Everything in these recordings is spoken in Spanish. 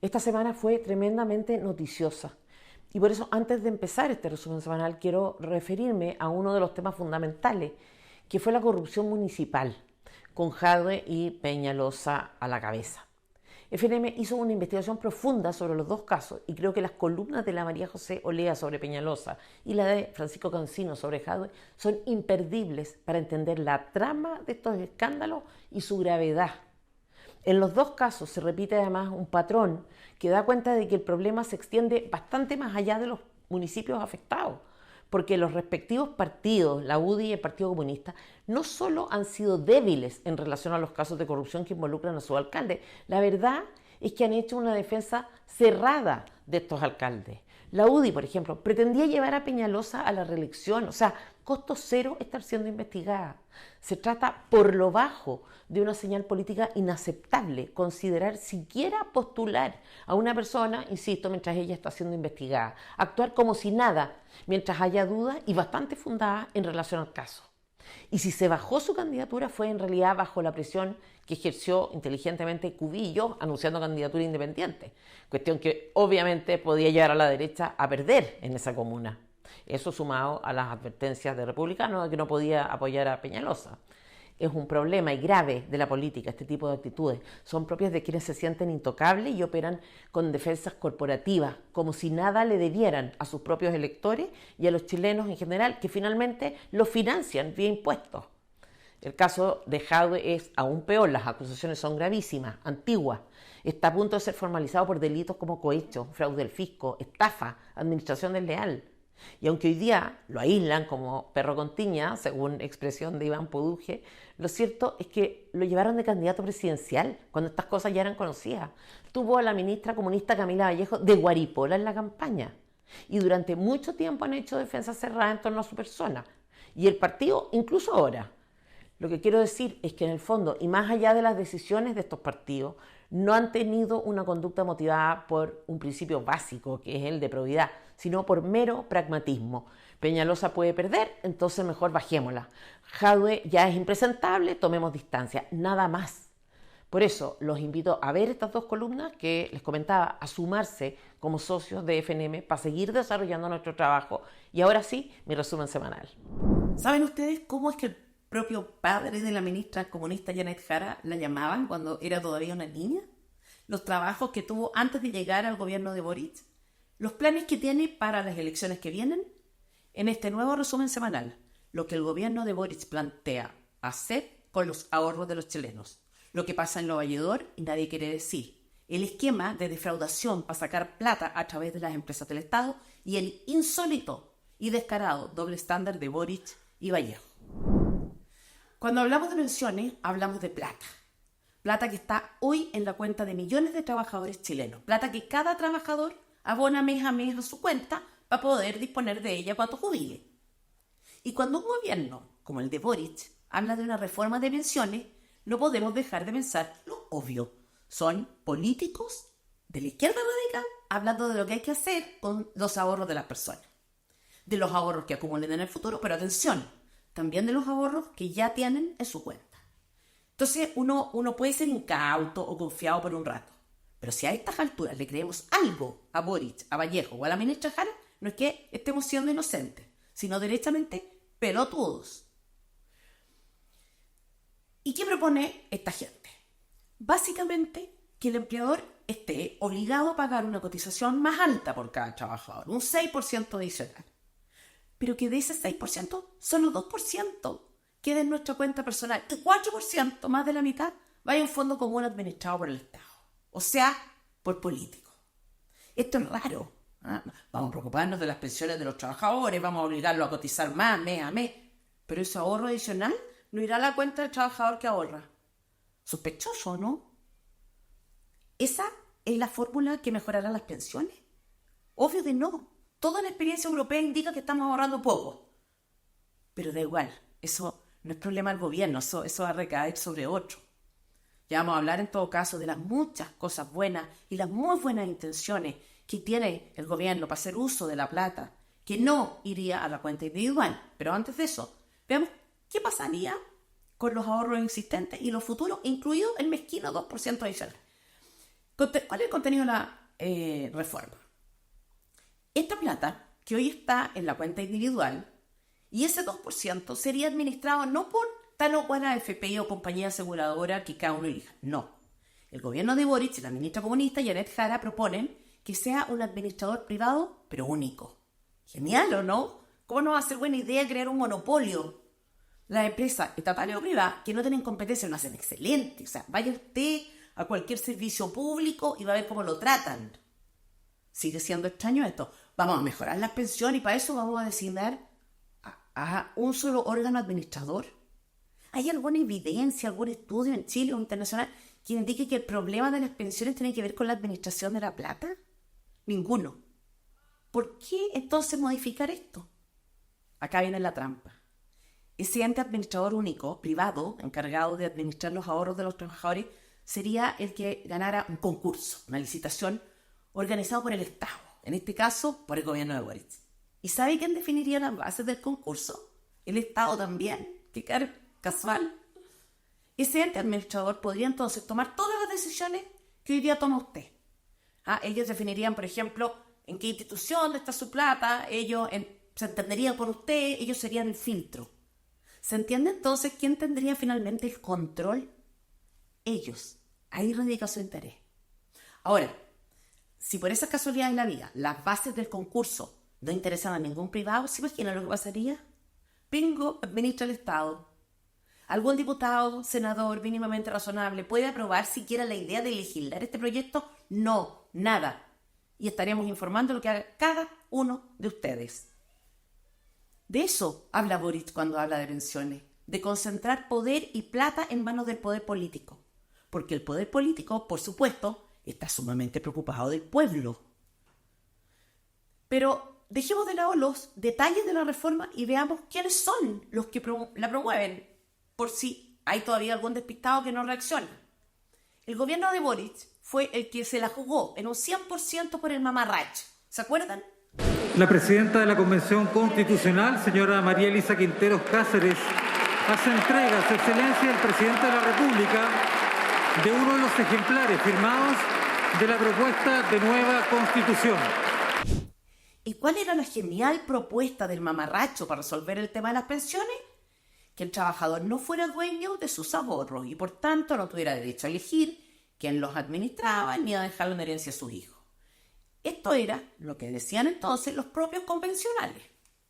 Esta semana fue tremendamente noticiosa y por eso antes de empezar este resumen semanal quiero referirme a uno de los temas fundamentales, que fue la corrupción municipal, con Jadwe y Peñalosa a la cabeza. FNM hizo una investigación profunda sobre los dos casos y creo que las columnas de la María José Olea sobre Peñalosa y la de Francisco Cancino sobre Jadwe son imperdibles para entender la trama de estos escándalos y su gravedad. En los dos casos se repite además un patrón que da cuenta de que el problema se extiende bastante más allá de los municipios afectados, porque los respectivos partidos, la UDI y el Partido Comunista, no solo han sido débiles en relación a los casos de corrupción que involucran a su alcalde, la verdad es que han hecho una defensa cerrada de estos alcaldes. La UDI, por ejemplo, pretendía llevar a Peñalosa a la reelección, o sea, costo cero estar siendo investigada. Se trata, por lo bajo, de una señal política inaceptable considerar siquiera postular a una persona, insisto, mientras ella está siendo investigada. Actuar como si nada, mientras haya dudas y bastante fundadas en relación al caso. Y si se bajó su candidatura fue en realidad bajo la presión que ejerció inteligentemente Cubillo anunciando candidatura independiente, cuestión que obviamente podía llevar a la derecha a perder en esa comuna. Eso sumado a las advertencias de republicanos de que no podía apoyar a Peñalosa. Es un problema y grave de la política, este tipo de actitudes. Son propias de quienes se sienten intocables y operan con defensas corporativas, como si nada le debieran a sus propios electores y a los chilenos en general, que finalmente los financian vía impuestos. El caso de Jadwe es aún peor, las acusaciones son gravísimas, antiguas. Está a punto de ser formalizado por delitos como cohecho, fraude del fisco, estafa, administración desleal. Y aunque hoy día lo aíslan como perro con tiña, según expresión de Iván Poduje, lo cierto es que lo llevaron de candidato presidencial cuando estas cosas ya eran conocidas. Tuvo a la ministra comunista Camila Vallejo de guaripola en la campaña. Y durante mucho tiempo han hecho defensa cerrada en torno a su persona. Y el partido, incluso ahora. Lo que quiero decir es que en el fondo, y más allá de las decisiones de estos partidos, no han tenido una conducta motivada por un principio básico, que es el de probidad, sino por mero pragmatismo. Peñalosa puede perder, entonces mejor bajémosla. Jadwe ya es impresentable, tomemos distancia, nada más. Por eso los invito a ver estas dos columnas que les comentaba, a sumarse como socios de FNM para seguir desarrollando nuestro trabajo. Y ahora sí, mi resumen semanal. ¿Saben ustedes cómo es que el propio padre de la ministra comunista Janet Jara la llamaban cuando era todavía una niña? Los trabajos que tuvo antes de llegar al gobierno de Boric, los planes que tiene para las elecciones que vienen. En este nuevo resumen semanal, lo que el gobierno de Boric plantea hacer con los ahorros de los chilenos, lo que pasa en Lo Valledor y nadie quiere decir, el esquema de defraudación para sacar plata a través de las empresas del Estado y el insólito y descarado doble estándar de Boric y Vallejo. Cuando hablamos de pensiones, hablamos de plata. Plata que está hoy en la cuenta de millones de trabajadores chilenos. Plata que cada trabajador abona mes a su cuenta para poder disponer de ella cuando jubile. Y cuando un gobierno, como el de Boric, habla de una reforma de pensiones, no podemos dejar de pensar lo obvio. Son políticos de la izquierda radical hablando de lo que hay que hacer con los ahorros de las personas. De los ahorros que acumulen en el futuro, pero atención, también de los ahorros que ya tienen en su cuenta. Entonces uno puede ser incauto o confiado por un rato, pero si a estas alturas le creemos algo a Boric, a Vallejo o a la ministra Jara, no es que estemos siendo inocentes, sino derechamente pelotudos. ¿Y qué propone esta gente? Básicamente que el empleador esté obligado a pagar una cotización más alta por cada trabajador, un 6% adicional. Pero que de ese 6%, solo 2% quede en nuestra cuenta personal, que 4%, más de la mitad, vaya a un fondo común administrado por el Estado, o sea, por políticos. Esto es raro. Vamos a preocuparnos de las pensiones de los trabajadores, vamos a obligarlos a cotizar más, mes a mes, pero ese ahorro adicional no irá a la cuenta del trabajador que ahorra. Sospechoso, ¿no? ¿Esa es la fórmula que mejorará las pensiones? Obvio que no. Toda la experiencia europea indica que estamos ahorrando poco. Pero da igual, eso no es problema del gobierno, eso va a recaer sobre otro. Ya vamos a hablar en todo caso de las muchas cosas buenas y las muy buenas intenciones que tiene el gobierno para hacer uso de la plata, que no iría a la cuenta individual. Pero antes de eso, veamos qué pasaría con los ahorros existentes y los futuros, incluido el mezquino 2% adicional. ¿Cuál es el contenido de la reforma? Esta plata que hoy está en la cuenta individual y ese 2% sería administrado no por tal o cual AFP o compañía aseguradora que cada uno elija. No. El gobierno de Boric y la ministra comunista Janet Jara proponen que sea un administrador privado, pero único. Genial, ¿o no? ¿Cómo no va a ser buena idea crear un monopolio? Las empresas estatales o privadas que no tienen competencia lo hacen excelente. O sea, vaya usted a cualquier servicio público y va a ver cómo lo tratan. Sigue siendo extraño esto. Vamos a mejorar las pensiones y para eso vamos a designar a un solo órgano administrador. ¿Hay alguna evidencia, algún estudio en Chile o internacional que indique que el problema de las pensiones tiene que ver con la administración de la plata? Ninguno. ¿Por qué entonces modificar esto? Acá viene la trampa. Ese ente administrador único, privado, encargado de administrar los ahorros de los trabajadores, sería el que ganara un concurso, una licitación organizado por el Estado, en este caso por el gobierno de Boric. ¿Y sabe quién definiría las bases del concurso? El Estado también. Qué casual. Ese ente administrador podría entonces tomar todas las decisiones que hoy día toma usted. Ellos definirían, por ejemplo, en qué institución está su plata, se entenderían por usted, ellos serían el filtro. ¿Se entiende entonces quién tendría finalmente el control? Ellos. Ahí radica su interés. Ahora, si por esas casualidades de la vida las bases del concurso no interesaban a ningún privado, ¿se imagina lo que pasaría? Bingo, administra el Estado. ¿Algún diputado, senador mínimamente razonable puede aprobar siquiera la idea de legislar este proyecto? No, nada. Y estaríamos informando lo que haga cada uno de ustedes. De eso habla Boric cuando habla de pensiones, de concentrar poder y plata en manos del poder político. Porque el poder político, por supuesto, está sumamente preocupado del pueblo. Pero dejemos de lado los detalles de la reforma y veamos quiénes son los que la promueven, por si hay todavía algún despistado que no reacciona. El gobierno de Boric fue el que se la jugó en un 100% por el mamarracho. ¿Se acuerdan? La presidenta de la Convención Constitucional, señora María Elisa Quinteros Cáceres, hace entrega a su excelencia el presidente de la República de uno de los ejemplares firmados de la propuesta de nueva Constitución. ¿Y cuál era la genial propuesta del mamarracho para resolver el tema de las pensiones? Que el trabajador no fuera dueño de sus ahorros y por tanto no tuviera derecho a elegir quién los administraba ni a dejarlo en herencia a sus hijos. Esto era lo que decían entonces los propios convencionales.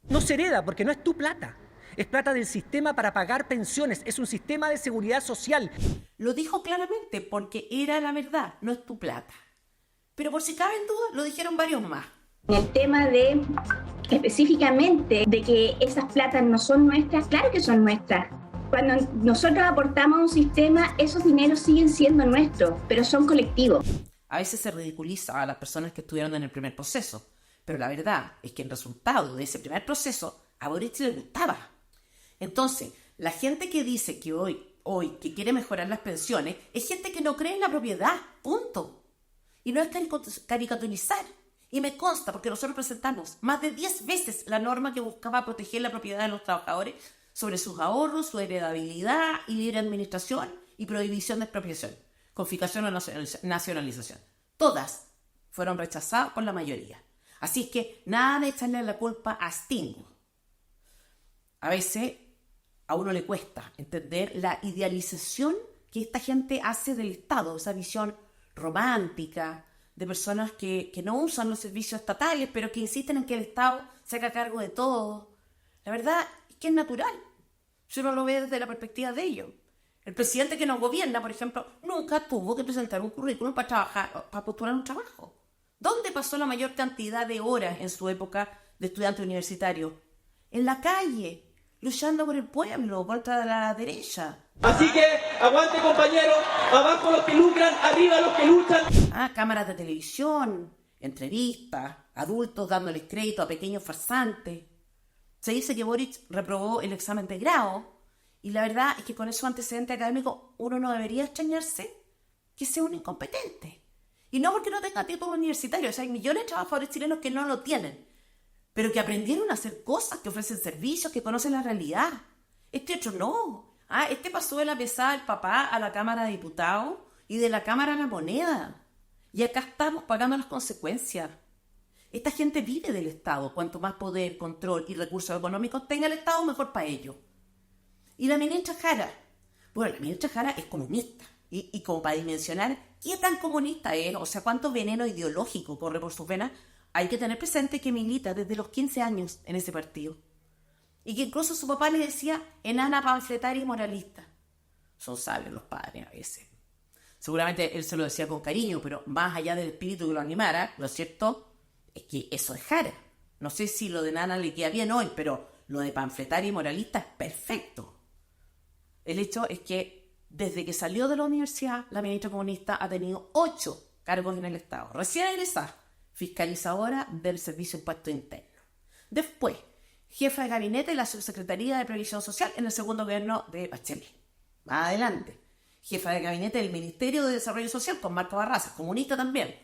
No se hereda porque no es tu plata. Es plata del sistema para pagar pensiones. Es un sistema de seguridad social. Lo dijo claramente porque era la verdad, no es tu plata. Pero por si cabe en duda, lo dijeron varios más. El tema de, específicamente, de que esas platas no son nuestras, claro que son nuestras. Cuando nosotros aportamos a un sistema, esos dineros siguen siendo nuestros, pero son colectivos. A veces se ridiculiza a las personas que estuvieron en el primer proceso, pero la verdad es que el resultado de ese primer proceso a Boric le gustaba. Entonces, la gente que dice que hoy que quiere mejorar las pensiones es gente que no cree en la propiedad, punto. Y no es caricaturizar. Y me consta, porque nosotros presentamos más de 10 veces la norma que buscaba proteger la propiedad de los trabajadores sobre sus ahorros, su heredabilidad y libre administración y prohibición de expropiación, confiscación o nacionalización. Todas fueron rechazadas por la mayoría. Así es que nada de echarle la culpa a Sting. A veces a uno le cuesta entender la idealización que esta gente hace del Estado, esa visión romántica de personas que no usan los servicios estatales, pero que insisten en que el Estado se haga cargo de todo. La verdad es que es natural, si uno lo ve desde la perspectiva de ellos. El presidente que nos gobierna, por ejemplo, nunca tuvo que presentar un currículum para postular un trabajo. ¿Dónde pasó la mayor cantidad de horas en su época de estudiante universitario? En la calle, luchando por el pueblo, contra la derecha. Así que, aguante compañeros, abajo los que lucran, arriba los que luchan. Cámaras de televisión, entrevistas, adultos dándoles crédito a pequeños farsantes. Se dice que Boric reprobó el examen de grado, y la verdad es que con esos antecedentes académicos uno no debería extrañarse que sea un incompetente. Y no porque no tenga título universitario, o sea, hay millones de trabajadores chilenos que no lo tienen, pero que aprendieron a hacer cosas, que ofrecen servicios, que conocen la realidad. Este otro no. Este pasó de la pesada del papá a la Cámara de Diputados y de la Cámara a la Moneda. Y acá estamos pagando las consecuencias. Esta gente vive del Estado. Cuanto más poder, control y recursos económicos tenga el Estado, mejor para ellos. Y la ministra Jara. Bueno, la ministra Jara es comunista. Y como para dimensionar qué tan comunista es, o sea, cuánto veneno ideológico corre por sus venas, hay que tener presente que milita desde los 15 años en ese partido. Y que incluso su papá le decía enana panfletaria y moralista. Son sabios los padres a veces. Seguramente él se lo decía con cariño, pero más allá del espíritu que lo animara, lo cierto es que eso es Jara. No sé si lo de nana le queda bien hoy, pero lo de panfletaria y moralista es perfecto. El hecho es que desde que salió de la universidad, la ministra comunista ha tenido 8 cargos en el Estado. Recién egresada, fiscalizadora del Servicio de Impuestos Internos. Después, jefa de gabinete de la Subsecretaría de Previsión Social en el segundo gobierno de Bachelet. Más adelante, jefa de gabinete del Ministerio de Desarrollo Social con Marco Barraza, comunista también.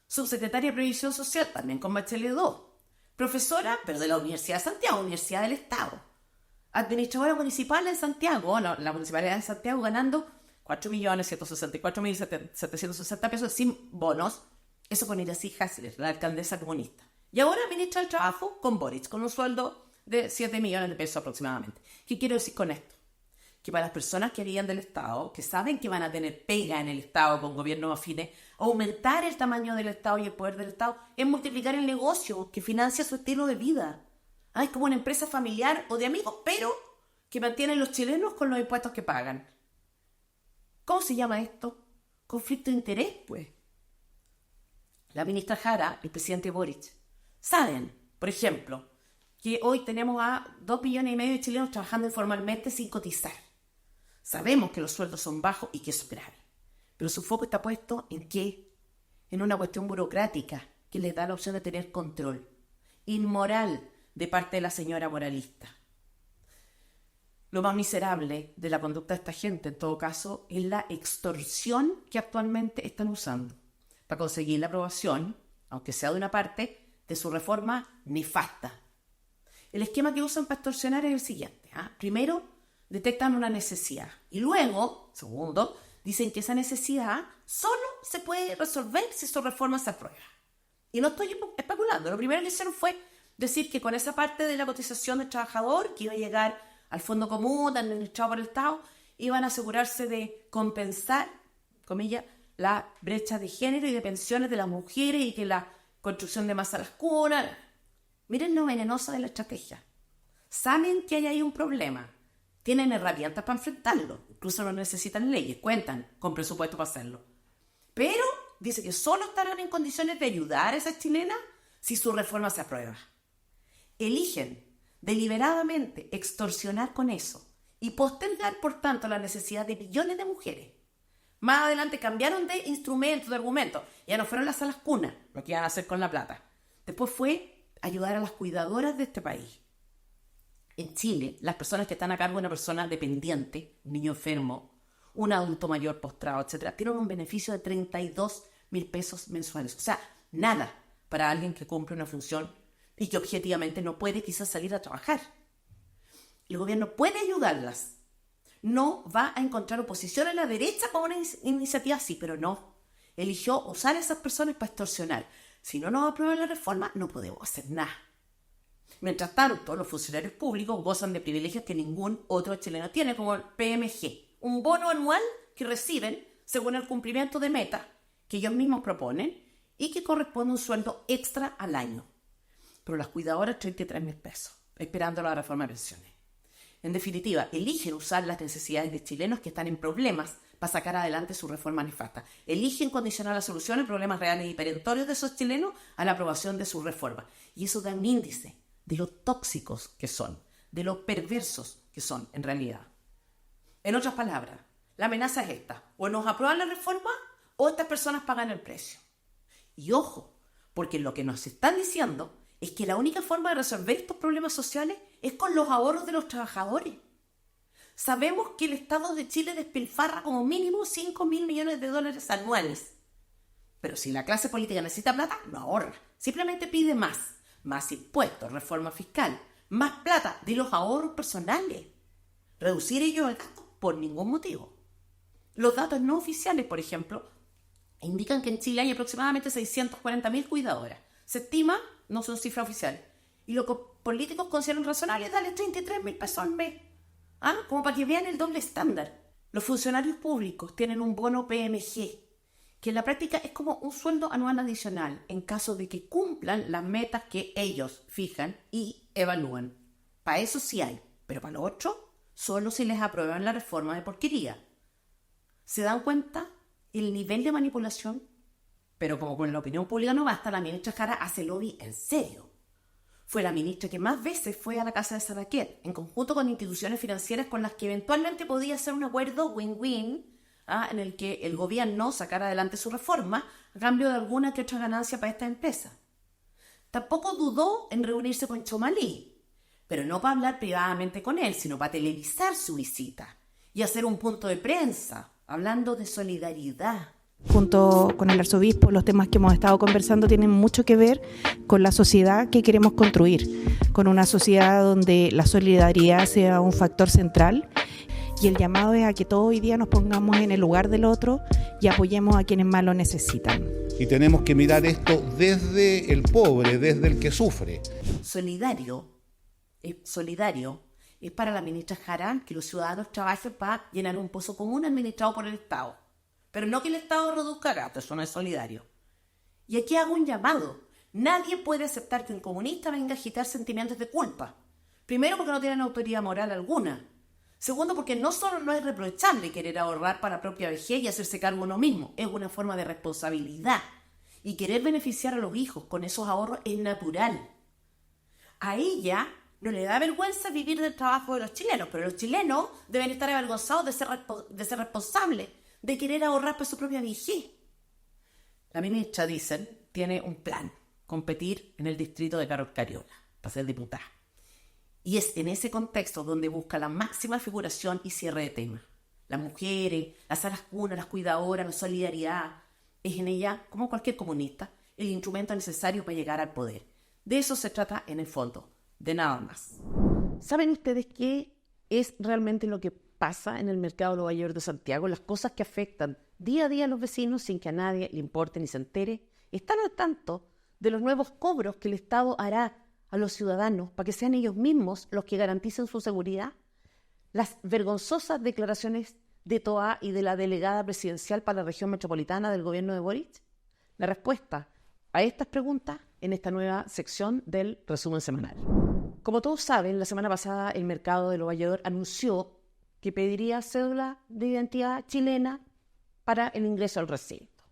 Subsecretaria de Previsión Social también con Bachelet 2. Profesora, pero de la Universidad de Santiago, Universidad del Estado. Administradora municipal en Santiago, la municipalidad de Santiago ganando 4.164.760 pesos sin bonos. Eso con Iracy Hasler, la alcaldesa comunista. Y ahora ministra del Trabajo con Boric, con un sueldo de 7 millones de pesos aproximadamente. ¿Qué quiero decir con esto? Que para las personas que harían del Estado, que saben que van a tener pega en el Estado con gobiernos afines, aumentar el tamaño del Estado y el poder del Estado es multiplicar el negocio que financia su estilo de vida. Es como una empresa familiar o de amigos, pero que mantienen los chilenos con los impuestos que pagan. ¿Cómo se llama esto? Conflicto de interés, pues. La ministra Jara, el presidente Boric, saben, por ejemplo, que hoy tenemos a 2,5 millones de chilenos trabajando informalmente sin cotizar. Sabemos que los sueldos son bajos y que eso es grave. Pero su foco está puesto ¿en qué? En una cuestión burocrática que les da la opción de tener control. Inmoral de parte de la señora moralista. Lo más miserable de la conducta de esta gente, en todo caso, es la extorsión que actualmente están usando para conseguir la aprobación, aunque sea de una parte, de su reforma nefasta. El esquema que usan para extorsionar es el siguiente. Primero, detectan una necesidad. Y luego, segundo, dicen que esa necesidad solo se puede resolver si su reforma se aprueba. Y no estoy especulando. Lo primero que hicieron fue decir que con esa parte de la cotización del trabajador que iba a llegar al fondo común administrado por el Estado, iban a asegurarse de compensar, comillas, la brecha de género y de pensiones de las mujeres y que la construcción de más a las cunas. Miren lo venenoso de la estrategia. Saben que hay ahí un problema. Tienen herramientas para enfrentarlo. Incluso no necesitan leyes. Cuentan con presupuesto para hacerlo. Pero dice que solo estarán en condiciones de ayudar a esas chilenas si su reforma se aprueba. Eligen deliberadamente extorsionar con eso y postergar, por tanto, la necesidad de millones de mujeres. Más adelante cambiaron de instrumento, de argumento. Ya no fueron las salas cunas, lo que iban a hacer con la plata. Después fue ayudar a las cuidadoras de este país. En Chile, las personas que están a cargo de una persona dependiente, un niño enfermo, un adulto mayor postrado, etc., tienen un beneficio de 32.000 pesos mensuales. O sea, nada para alguien que cumple una función y que objetivamente no puede quizás salir a trabajar. El gobierno puede ayudarlas. No va a encontrar oposición a la derecha con una iniciativa así, pero no. Eligió usar a esas personas para extorsionar. Si no nos aprueban la reforma, no podemos hacer nada. Mientras tanto, los funcionarios públicos gozan de privilegios que ningún otro chileno tiene, como el PMG, un bono anual que reciben según el cumplimiento de metas que ellos mismos proponen y que corresponde a un sueldo extra al año. Pero las cuidadoras 33.000 pesos, esperando la reforma de pensiones. En definitiva, eligen usar las necesidades de chilenos que están en problemas para sacar adelante su reforma nefasta. Eligen condicionar la solución a problemas reales y perentorios de esos chilenos a la aprobación de su reforma. Y eso da un índice de lo tóxicos que son, de lo perversos que son en realidad. En otras palabras, la amenaza es esta: o nos aprueban la reforma o estas personas pagan el precio. Y ojo, porque lo que nos están diciendo es que la única forma de resolver estos problemas sociales es con los ahorros de los trabajadores. Sabemos que el Estado de Chile despilfarra como mínimo 5.000 millones de dólares anuales. Pero si la clase política necesita plata, no ahorra. Simplemente pide más impuestos, reforma fiscal, más plata de los ahorros personales. Reducir ellos el gasto por ningún motivo. Los datos no oficiales, por ejemplo, indican que en Chile hay aproximadamente 640.000 cuidadoras. Se estima, no son cifras oficiales. Y los políticos consideran razonable darle 33.000 pesos al mes. Como para que vean el doble estándar. Los funcionarios públicos tienen un bono PMG, que en la práctica es como un sueldo anual adicional en caso de que cumplan las metas que ellos fijan y evalúan. Para eso sí hay, pero para lo otro, solo si les aprueban la reforma de porquería. ¿Se dan cuenta el nivel de manipulación? Pero como con la opinión pública no basta, la ministra Jara hace lobby en serio. Fue la ministra que más veces fue a la casa de Saraquet, en conjunto con instituciones financieras con las que eventualmente podía hacer un acuerdo win-win, en el que el gobierno sacara adelante su reforma a cambio de alguna que otra ganancia para esta empresa. Tampoco dudó en reunirse con Chomalí, pero no para hablar privadamente con él, sino para televisar su visita y hacer un punto de prensa, hablando de solidaridad. Junto con el arzobispo, los temas que hemos estado conversando tienen mucho que ver con la sociedad que queremos construir, con una sociedad donde la solidaridad sea un factor central, y el llamado es a que todos hoy día nos pongamos en el lugar del otro y apoyemos a quienes más lo necesitan. Y tenemos que mirar esto desde el pobre, desde el que sufre. Solidario es para la ministra Jara que los ciudadanos trabajen para llenar un pozo común administrado por el Estado. Pero no que el Estado reduzca gastos, eso no es solidario. Y aquí hago un llamado. Nadie puede aceptar que un comunista venga a agitar sentimientos de culpa. Primero, porque no tienen autoridad moral alguna. Segundo, porque no solo no es reprochable querer ahorrar para la propia vejez y hacerse cargo uno mismo, es una forma de responsabilidad. Y querer beneficiar a los hijos con esos ahorros es natural. A ella no le da vergüenza vivir del trabajo de los chilenos, pero los chilenos deben estar avergonzados de ser responsables, de querer ahorrar para su propia vejez. La ministra, dicen, tiene un plan: competir en el distrito de Carol Cariola para ser diputada. Y es en ese contexto donde busca la máxima figuración y cierre de temas. Las mujeres, las salas cunas, las cuidadoras, la solidaridad. Es en ella, como cualquier comunista, el instrumento necesario para llegar al poder. De eso se trata en el fondo, de nada más. ¿Saben ustedes qué es realmente lo que pasa en el mercado de Nueva York de Santiago? Las cosas que afectan día a día a los vecinos sin que a nadie le importe ni se entere. Están al tanto de los nuevos cobros que el Estado hará a los ciudadanos para que sean ellos mismos los que garanticen su seguridad. Las vergonzosas declaraciones de Toa y de la delegada presidencial para la región metropolitana del gobierno de Boric. La respuesta a estas preguntas en esta nueva sección del resumen semanal. Como todos saben, la semana pasada el mercado de Nueva York anunció que pediría cédula de identidad chilena para el ingreso al recinto.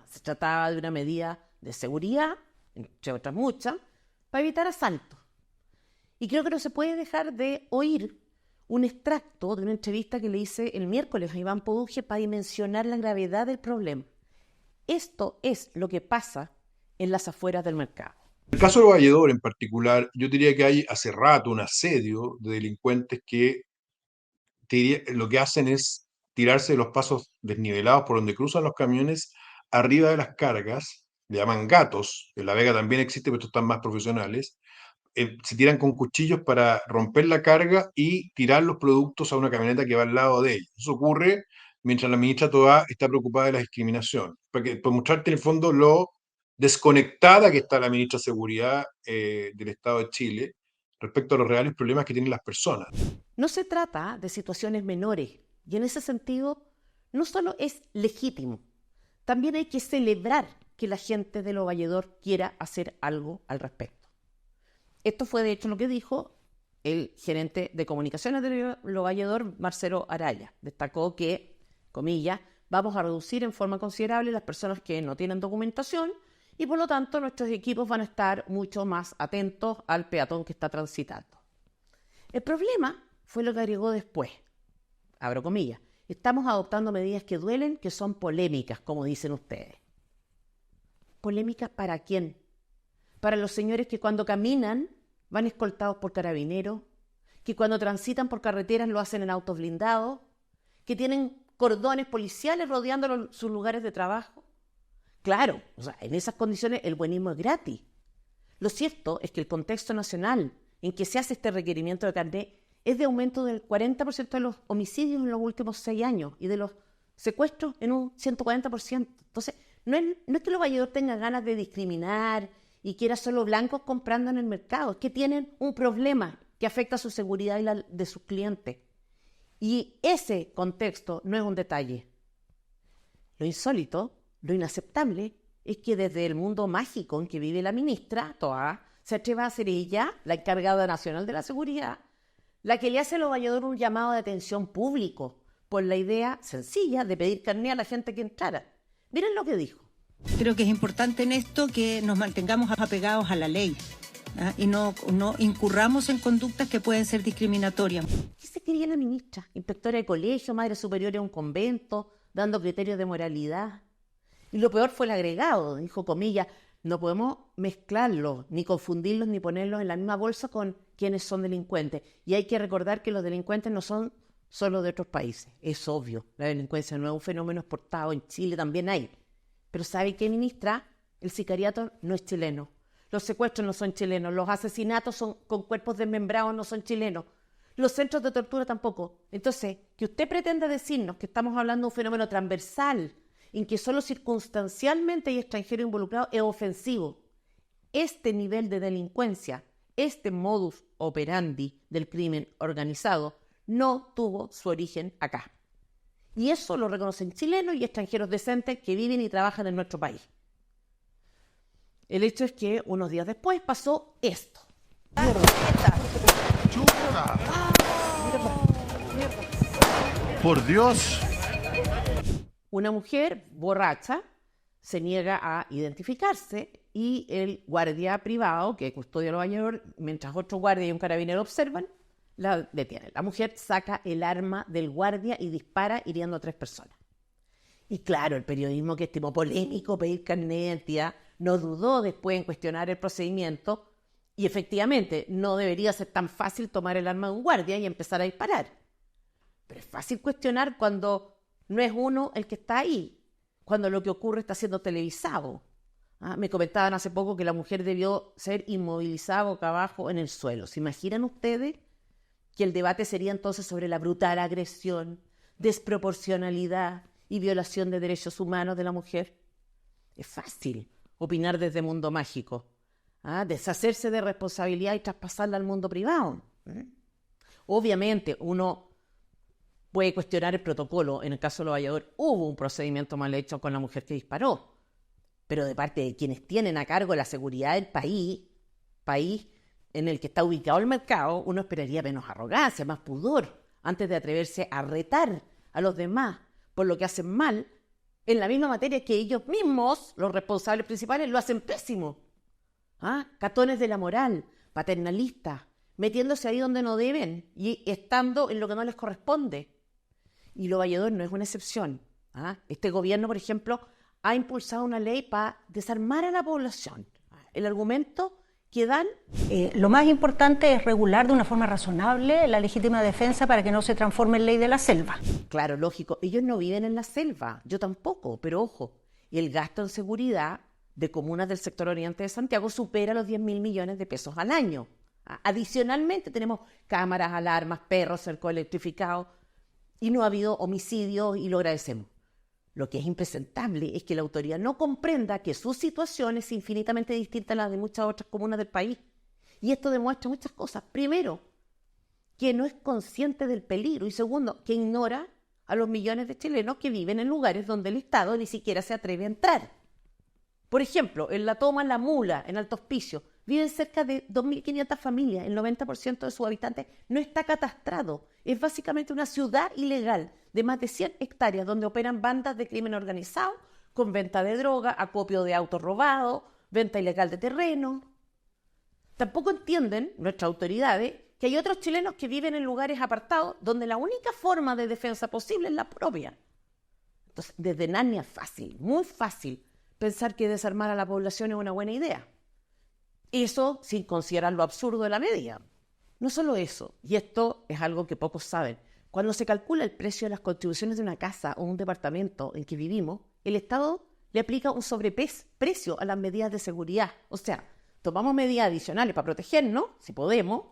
Se trataba de una medida de seguridad, entre otras muchas, para evitar asaltos. Y creo que no se puede dejar de oír un extracto de una entrevista que le hice el miércoles a Iván Poduje para dimensionar la gravedad del problema. Esto es lo que pasa en las afueras del mercado. En el caso de los valledores en particular, yo diría que hay hace rato un asedio de delincuentes que lo que hacen es tirarse de los pasos desnivelados por donde cruzan los camiones arriba de las cargas, le llaman gatos, en La Vega también existe, pero estos están más profesionales, se tiran con cuchillos para romper la carga y tirar los productos a una camioneta que va al lado de ellos. Eso ocurre mientras la ministra Toá está preocupada de la discriminación, por mostrarte en el fondo lo desconectada que está la ministra de Seguridad del Estado de Chile respecto a los reales problemas que tienen las personas. No se trata de situaciones menores y en ese sentido no solo es legítimo, también hay que celebrar que la gente de Lo Valledor quiera hacer algo al respecto. Esto fue de hecho lo que dijo el gerente de comunicaciones de Lo Valledor, Marcelo Araya. Destacó que, comillas, vamos a reducir en forma considerable las personas que no tienen documentación y por lo tanto nuestros equipos van a estar mucho más atentos al peatón que está transitando. El problema fue lo que agregó después. Abro comillas. Estamos adoptando medidas que duelen, que son polémicas, como dicen ustedes. ¿Polémicas para quién? Para los señores que cuando caminan van escoltados por carabineros, que cuando transitan por carreteras lo hacen en autos blindados, que tienen cordones policiales rodeando sus lugares de trabajo. Claro, en esas condiciones el buenismo es gratis. Lo cierto es que el contexto nacional en que se hace este requerimiento de carnet es de aumento del 40% de los homicidios en los últimos 6 años y de los secuestros en un 140%. Entonces, No es que los valledores tengan ganas de discriminar y quiera solo blancos comprando en el mercado, es que tienen un problema que afecta a su seguridad y la de sus clientes. Y ese contexto no es un detalle. Lo insólito, lo inaceptable, es que desde el mundo mágico en que vive la ministra, Toá, se atreva a ser ella, la encargada nacional de la seguridad, la que le hace a los valledores un llamado de atención público por la idea sencilla de pedir carné a la gente que entrara. Miren lo que dijo. Creo que es importante en esto que nos mantengamos apegados a la ley, ¿ah? Y no incurramos en conductas que pueden ser discriminatorias. ¿Qué se quería la ministra? Inspectora de colegio, madre superior de un convento, dando criterios de moralidad. Y lo peor fue el agregado, dijo comillas, no podemos mezclarlos, ni confundirlos, ni ponerlos en la misma bolsa con quienes son delincuentes. Y hay que recordar que los delincuentes no son solo de otros países. Es obvio, la delincuencia no es un fenómeno exportado, en Chile también hay. Pero ¿sabe qué, ministra? El sicariato no es chileno. Los secuestros no son chilenos. Los asesinatos con cuerpos desmembrados no son chilenos. Los centros de tortura tampoco. Entonces, que usted pretenda decirnos que estamos hablando de un fenómeno transversal, en que solo circunstancialmente hay extranjeros involucrados, es ofensivo. Este nivel de delincuencia, este modus operandi del crimen organizado, no tuvo su origen acá. Y eso lo reconocen chilenos y extranjeros decentes que viven y trabajan en nuestro país. El hecho es que unos días después pasó esto. Por Dios. Una mujer borracha se niega a identificarse y el guardia privado que custodia a los valledores, mientras otro guardia y un carabinero observan, la detiene. La mujer saca el arma del guardia y dispara hiriendo a 3 personas. Y claro, el periodismo, que estimó polémico pedir carnet de identidad, no dudó después en cuestionar el procedimiento y efectivamente no debería ser tan fácil tomar el arma de un guardia y empezar a disparar. Pero es fácil cuestionar cuando no es uno el que está ahí, cuando lo que ocurre está siendo televisado. Me comentaban hace poco que la mujer debió ser inmovilizada boca abajo en el suelo. ¿Se imaginan ustedes que el debate sería entonces sobre la brutal agresión, desproporcionalidad y violación de derechos humanos de la mujer? Es fácil opinar desde el mundo mágico, deshacerse de responsabilidad y traspasarla al mundo privado. Obviamente uno puede cuestionar el protocolo. En el caso de los valledores hubo un procedimiento mal hecho con la mujer que disparó, pero de parte de quienes tienen a cargo la seguridad del país en el que está ubicado el mercado, uno esperaría menos arrogancia, más pudor, antes de atreverse a retar a los demás por lo que hacen mal, en la misma materia que ellos mismos, los responsables principales, lo hacen pésimo. Catones de la moral, paternalistas, metiéndose ahí donde no deben y estando en lo que no les corresponde. Y los valledores no es una excepción. Este gobierno, por ejemplo, ha impulsado una ley para desarmar a la población. El argumento que dan... Lo más importante es regular de una forma razonable la legítima defensa para que no se transforme en ley de la selva. Claro, lógico. Ellos no viven en la selva, yo tampoco, pero ojo, el gasto en seguridad de comunas del sector oriente de Santiago supera los 10.000 millones de pesos al año. Adicionalmente tenemos cámaras, alarmas, perros, cerco electrificado y no ha habido homicidios y lo agradecemos. Lo que es impresentable es que la autoridad no comprenda que su situación es infinitamente distinta a la de muchas otras comunas del país. Y esto demuestra muchas cosas. Primero, que no es consciente del peligro. Y segundo, que ignora a los millones de chilenos que viven en lugares donde el Estado ni siquiera se atreve a entrar. Por ejemplo, en La Toma, La Mula, en Alto Hospicio, viven cerca de 2.500 familias. El 90% de sus habitantes no está catastrado. Es básicamente una ciudad ilegal de más de 100 hectáreas donde operan bandas de crimen organizado con venta de droga, acopio de autos robados, venta ilegal de terreno. Tampoco entienden nuestras autoridades que hay otros chilenos que viven en lugares apartados donde la única forma de defensa posible es la propia. Entonces, desde Narnia es fácil, muy fácil, pensar que desarmar a la población es una buena idea. Eso sin considerar lo absurdo de la medida. No solo eso, y esto es algo que pocos saben, cuando se calcula el precio de las contribuciones de una casa o un departamento en que vivimos, el Estado le aplica un sobreprecio a las medidas de seguridad. O sea, tomamos medidas adicionales para protegernos, si podemos,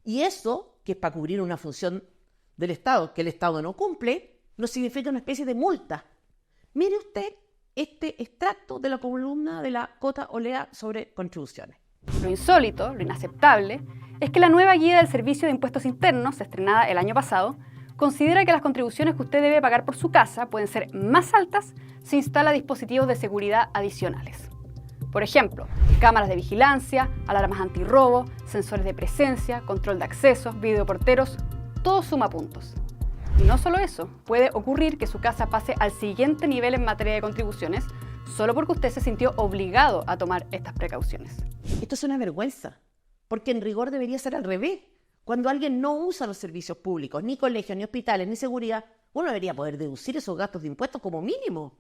y eso, que es para cubrir una función del Estado que el Estado no cumple, nos significa una especie de multa. Mire usted este extracto de la columna de la Cota Olea sobre contribuciones. Lo insólito, lo inaceptable, es que la nueva guía del Servicio de Impuestos Internos, estrenada el año pasado, considera que las contribuciones que usted debe pagar por su casa pueden ser más altas si instala dispositivos de seguridad adicionales. Por ejemplo, cámaras de vigilancia, alarmas antirrobo, sensores de presencia, control de accesos, videoporteros, todo suma puntos. Y no solo eso, puede ocurrir que su casa pase al siguiente nivel en materia de contribuciones solo porque usted se sintió obligado a tomar estas precauciones. Esto es una vergüenza, porque en rigor debería ser al revés. Cuando alguien no usa los servicios públicos, ni colegios, ni hospitales, ni seguridad, uno debería poder deducir esos gastos de impuestos como mínimo.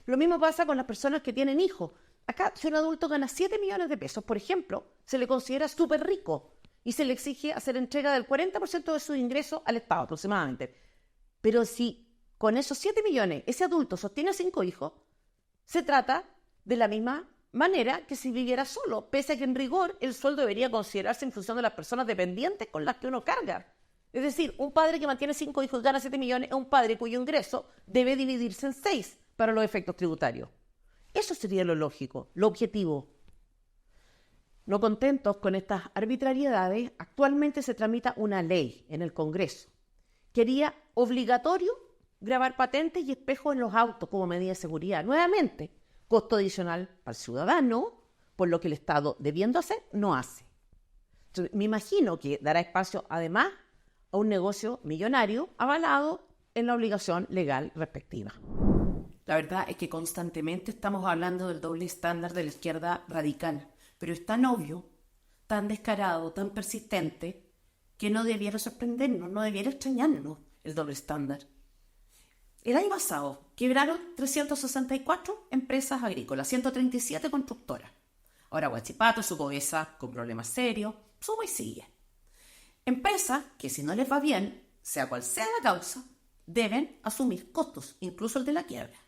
Lo mismo pasa con las personas que tienen hijos. Acá, si un adulto gana 7 millones de pesos, por ejemplo, se le considera súper rico y se le exige hacer entrega del 40% de sus ingresos al Estado aproximadamente. Pero si con esos 7 millones ese adulto sostiene 5 hijos, se trata de la misma manera que si viviera solo, pese a que en rigor el sueldo debería considerarse en función de las personas dependientes con las que uno carga. Es decir, un padre que mantiene 5 hijos y gana 7 millones es un padre cuyo ingreso debe dividirse en 6 para los efectos tributarios. Eso sería lo lógico, lo objetivo. No contentos con estas arbitrariedades, actualmente se tramita una ley en el Congreso que haría obligatorio grabar patentes y espejos en los autos como medida de seguridad. Nuevamente, costo adicional para el ciudadano, por lo que el Estado, debiendo hacer, no hace. Entonces, me imagino que dará espacio, además, a un negocio millonario avalado en la obligación legal respectiva. La verdad es que constantemente estamos hablando del doble estándar de la izquierda radical, pero es tan obvio, tan descarado, tan persistente, que no debiera sorprendernos, no debiera extrañarnos el doble estándar. El año pasado quebraron 364 empresas agrícolas, 137 constructoras. Ahora Huachipato, Sucovesa, con problemas serios, suma y sigue. Empresas que si no les va bien, sea cual sea la causa, deben asumir costos, incluso el de la quiebra.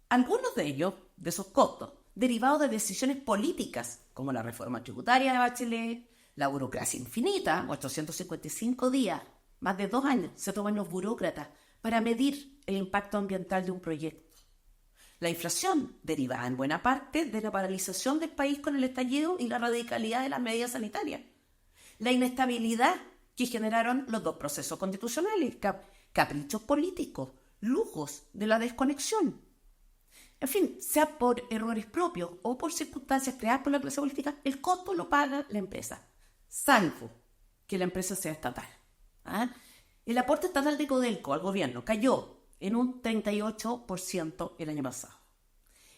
Algunos de ellos, de esos costos, derivados de decisiones políticas, como la reforma tributaria de Bachelet, la burocracia infinita, 855 días, más de 2 años se toman los burócratas para medir el impacto ambiental de un proyecto. La inflación, derivada en buena parte de la paralización del país con el estallido y la radicalidad de las medidas sanitarias. La inestabilidad que generaron los 2 procesos constitucionales, caprichos políticos, lujos de la desconexión. En fin, sea por errores propios o por circunstancias creadas por la clase política, el costo lo paga la empresa, salvo que la empresa sea estatal. El aporte estatal de Codelco al gobierno cayó en un 38% el año pasado.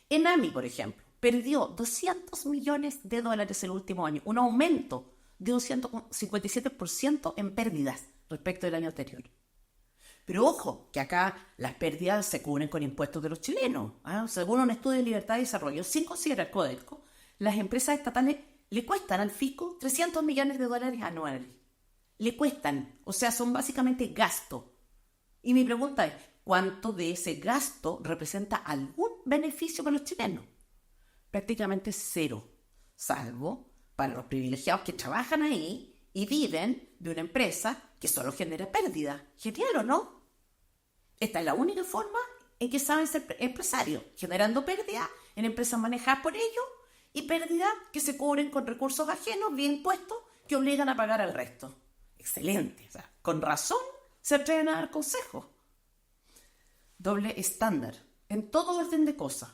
Enami, por ejemplo, perdió $200 millones el último año, un aumento de un 157% en pérdidas respecto del año anterior. Pero ojo, que acá las pérdidas se cubren con impuestos de los chilenos. Según un estudio de Libertad y Desarrollo, sin considerar Codelco, las empresas estatales le cuestan al fisco $300 millones anuales. Le cuestan, o sea, son básicamente gasto. Y mi pregunta es, ¿cuánto de ese gasto representa algún beneficio para los chilenos? Prácticamente cero, salvo para los privilegiados que trabajan ahí y viven de una empresa que solo genera pérdida. Genial, ¿o no? Esta es la única forma en que saben ser empresarios, generando pérdida en empresas manejadas por ellos y pérdidas que se cubren con recursos ajenos vía impuestos que obligan a pagar al resto. Excelente, o sea, con razón se atreven a dar consejos. Doble estándar, en todo orden de cosas.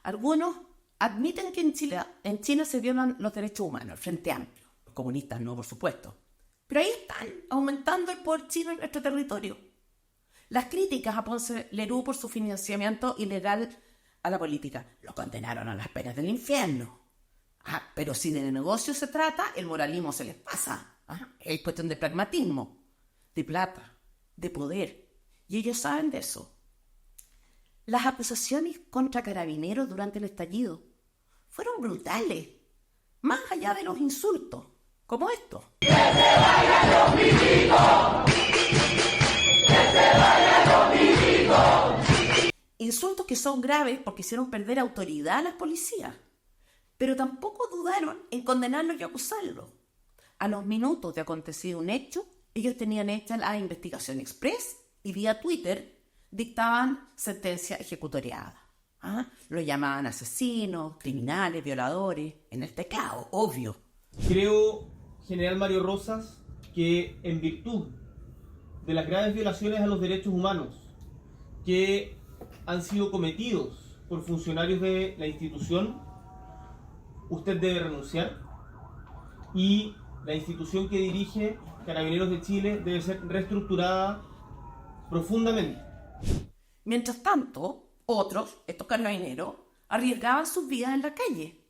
Algunos admiten que en China se violan los derechos humanos, el Frente Amplio. Los comunistas no, por supuesto. Pero ahí están, aumentando el poder chino en nuestro territorio. Las críticas a Ponce Lerú por su financiamiento ilegal a la política lo condenaron a las penas del infierno. Pero si de negocio se trata, el moralismo se les pasa. Es cuestión de pragmatismo, de plata, de poder. Y ellos saben de eso. Las acusaciones contra Carabineros durante el estallido fueron brutales, más allá de los insultos, como esto. ¡Que se vayan los milicos! ¡Que se vayan los milicos! Insultos que son graves porque hicieron perder autoridad a las policías, pero tampoco dudaron en condenarlos y acusarlos. A los minutos de acontecido un hecho, ellos tenían hecha la investigación express y vía Twitter dictaban sentencia ejecutoriada. Lo llamaban asesinos, criminales, violadores, en el teclado, obvio. Creo, general Mario Rosas, que en virtud de las graves violaciones a los derechos humanos que han sido cometidos por funcionarios de la institución, usted debe renunciar y la institución que dirige, Carabineros de Chile, debe ser reestructurada profundamente. Mientras tanto, otros, estos carabineros, arriesgaban sus vidas en la calle.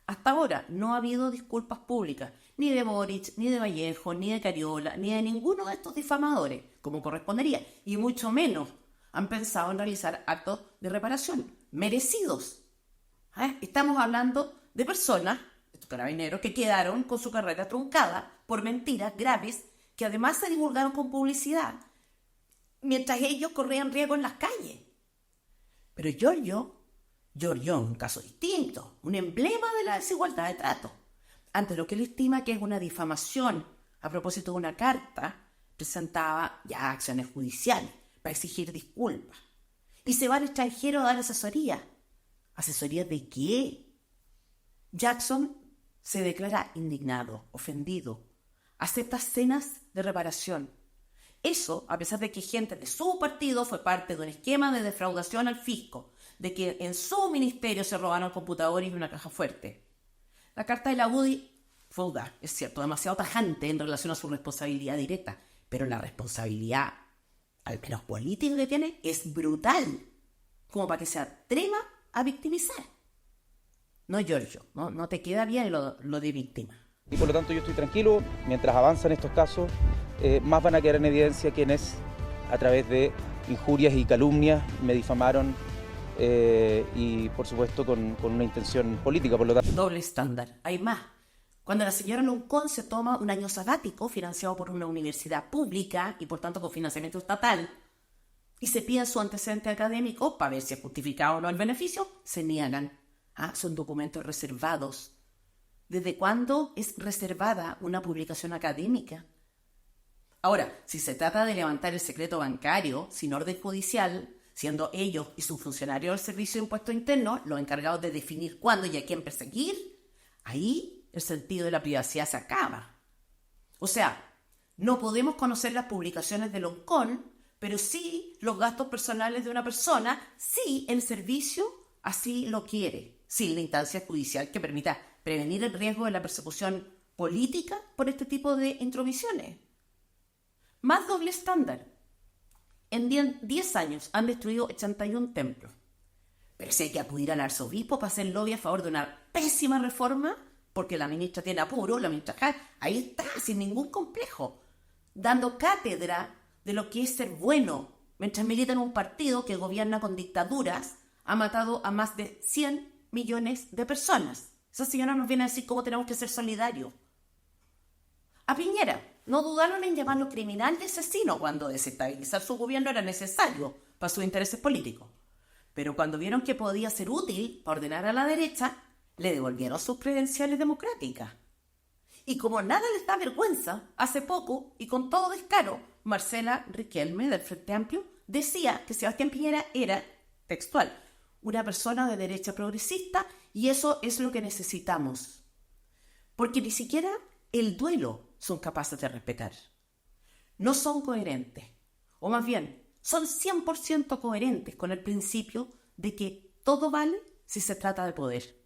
Hasta ahora no ha habido disculpas públicas, ni de Boric, ni de Vallejo, ni de Cariola, ni de ninguno de estos difamadores, como correspondería, y mucho menos han pensado en realizar actos de reparación, merecidos. Estamos hablando de personas, estos carabineros, que quedaron con su carrera truncada por mentiras graves que además se divulgaron con publicidad, mientras ellos corrían riesgo en las calles. Pero Giorgio, un caso distinto, un emblema de la desigualdad de trato. Ante lo que él estima que es una difamación a propósito de una carta, presentaba ya acciones judiciales para exigir disculpas. Y se va al extranjero a dar asesoría. ¿Asesoría de qué? Jackson se declara indignado, ofendido. Acepta cenas de reparación. Eso, a pesar de que gente de su partido fue parte de un esquema de defraudación al fisco, de que en su ministerio se robaron computadores y una caja fuerte. La carta de la UDI fue audaz, es cierto, demasiado tajante en relación a su responsabilidad directa, pero la responsabilidad, al menos política que tiene, es brutal, como para que se atreva a victimizar. No, Giorgio, no te queda bien lo de víctima. Y por lo tanto yo estoy tranquilo, mientras avanzan estos casos, más van a quedar en evidencia quienes, a través de injurias y calumnias, me difamaron y, por supuesto, con una intención política. Por lo tanto, doble estándar. Hay más. Cuando la señora Loncón se toma un año sabático financiado por una universidad pública y, por tanto, con financiamiento estatal, y se pide su antecedente académico para ver si es justificado o no el beneficio, se niegan. Son documentos reservados. ¿Desde cuándo es reservada una publicación académica? Ahora, si se trata de levantar el secreto bancario sin orden judicial, siendo ellos y sus funcionarios del Servicio de Impuestos Internos los encargados de definir cuándo y a quién perseguir, ahí el sentido de la privacidad se acaba. O sea, no podemos conocer las publicaciones de Loncón, pero sí los gastos personales de una persona, si el servicio así lo quiere, sin la instancia judicial que permita prevenir el riesgo de la persecución política por este tipo de intromisiones. Más doble estándar. En 10 años han destruido 81 templos. Pero si hay que acudir al arzobispo para hacer lobby a favor de una pésima reforma, porque la ministra tiene apuro, la ministra Jara, ahí está, sin ningún complejo, dando cátedra de lo que es ser bueno, mientras milita en un partido que gobierna con dictaduras, ha matado a más de 100 millones de personas. Esa señora nos viene a decir cómo tenemos que ser solidarios. A Piñera no dudaron en llamarlo criminal y asesino cuando desestabilizar su gobierno era necesario para sus intereses políticos. Pero cuando vieron que podía ser útil para ordenar a la derecha, le devolvieron sus credenciales democráticas. Y como nada les da vergüenza, hace poco, y con todo descaro, Marcela Riquelme, del Frente Amplio, decía que Sebastián Piñera era, textual, una persona de derecha progresista, y eso es lo que necesitamos. Porque ni siquiera el duelo son capaces de respetar. No son coherentes, o más bien, son 100% coherentes con el principio de que todo vale si se trata de poder.